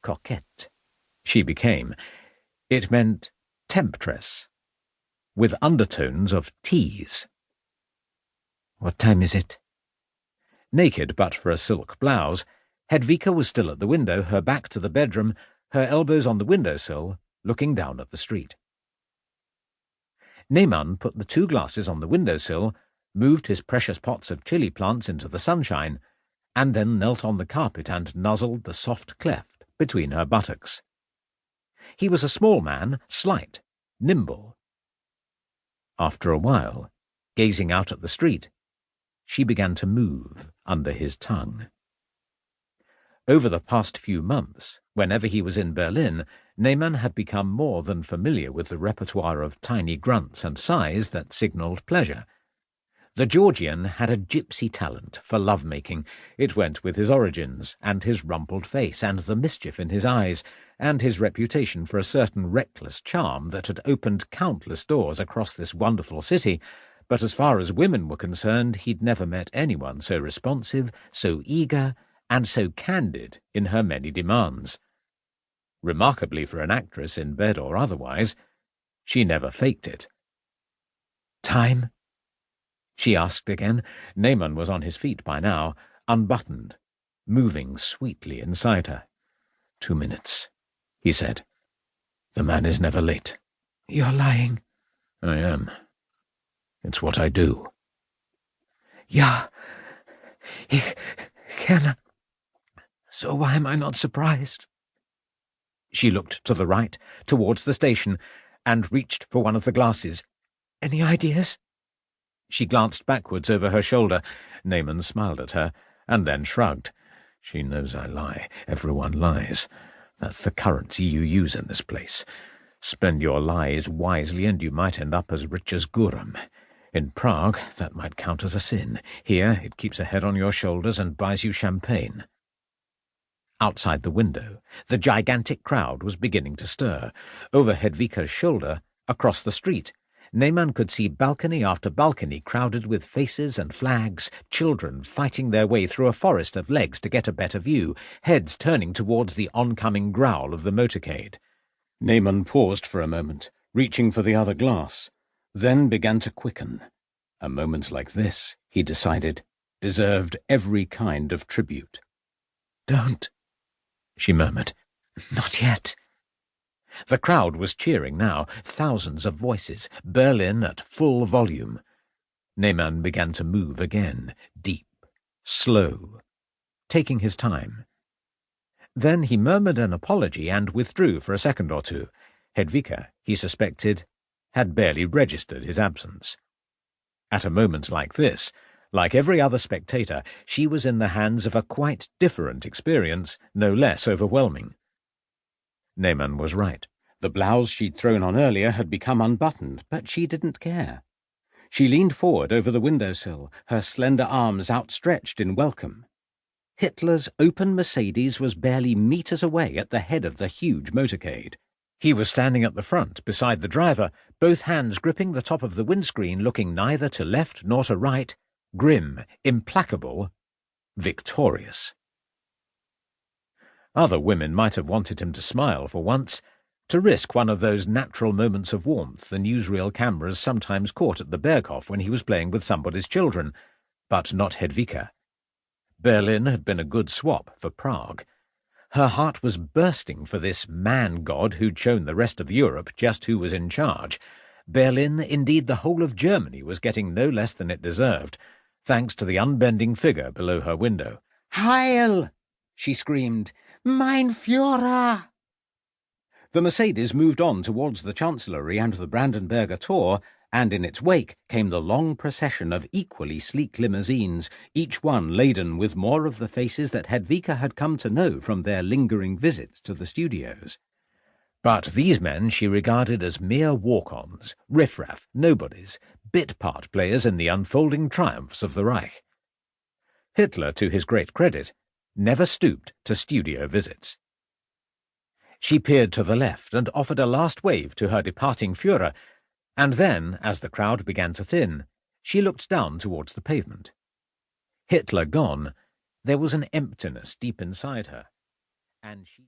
coquette. She became. It meant temptress, with undertones of tease. "What time is it?" Naked but for a silk blouse, Hedvika was still at the window, her back to the bedroom, her elbows on the windowsill, looking down at the street. Nehmann put the 2 glasses on the windowsill, moved his precious pots of chili plants into the sunshine, and then knelt on the carpet and nuzzled the soft cleft between her buttocks. He was a small man, slight, nimble. After a while, gazing out at the street, she began to move under his tongue. Over the past few months, whenever he was in Berlin, Nehmann had become more than familiar with the repertoire of tiny grunts and sighs that signalled pleasure. The Georgian had a gypsy talent for love-making. It went with his origins, and his rumpled face, and the mischief in his eyes, and his reputation for a certain reckless charm that had opened countless doors across this wonderful city, but as far as women were concerned, he'd never met anyone so responsive, so eager, and so candid in her many demands. Remarkably for an actress, in bed or otherwise, she never faked it. "Time?" she asked again. Nehmann was on his feet by now, unbuttoned, moving sweetly inside her. 2 minutes, he said. "The man is never late." "You're lying." "I am. It's what I do." "Ja, ich kenne. So why am I not surprised?" She looked to the right, towards the station, and reached for one of the glasses. "Any ideas?" She glanced backwards over her shoulder. Nehmann smiled at her, and then shrugged. "She knows I lie. Everyone lies. That's the currency you use in this place. Spend your lies wisely, and you might end up as rich as Cullum. In Prague, that might count as a sin. Here, it keeps a head on your shoulders and buys you champagne." Outside the window, the gigantic crowd was beginning to stir. Over Hedvika's shoulder, across the street, Nehmann could see balcony after balcony crowded with faces and flags, children fighting their way through a forest of legs to get a better view, heads turning towards the oncoming growl of the motorcade. Nehmann paused for a moment, reaching for the other glass, then began to quicken. A moment like this, he decided, deserved every kind of tribute. "Don't," she murmured. "Not yet." The crowd was cheering now, thousands of voices, Berlin at full volume. Nehmann began to move again, deep, slow, taking his time. Then he murmured an apology and withdrew for a second or two. Hedvika, he suspected, had barely registered his absence. At a moment like this, like every other spectator, she was in the hands of a quite different experience, no less overwhelming. Nehmann was right. The blouse she'd thrown on earlier had become unbuttoned, but she didn't care. She leaned forward over the windowsill, her slender arms outstretched in welcome. Hitler's open Mercedes was barely meters away at the head of the huge motorcade. He was standing at the front, beside the driver, both hands gripping the top of the windscreen, looking neither to left nor to right, grim, implacable, victorious. Other women might have wanted him to smile for once, to risk one of those natural moments of warmth the newsreel cameras sometimes caught at the Berghof when he was playing with somebody's children, but not Hedvika. Berlin had been a good swap for Prague. Her heart was bursting for this man-god who'd shown the rest of Europe just who was in charge. Berlin, indeed the whole of Germany, was getting no less than it deserved, thanks to the unbending figure below her window. "Heil!" she screamed. "Mein Führer!" The Mercedes moved on towards the Chancellery and the Brandenburger Tor, and in its wake came the long procession of equally sleek limousines, each one laden with more of the faces that Hedvika had come to know from their lingering visits to the studios. But these men she regarded as mere walk-ons, riff-raff, nobodies, bit-part players in the unfolding triumphs of the Reich. Hitler, to his great credit, never stooped to studio visits. She peered to the left and offered a last wave to her departing Führer, and then, as the crowd began to thin, she looked down towards the pavement. Hitler gone, there was an emptiness deep inside her, and she...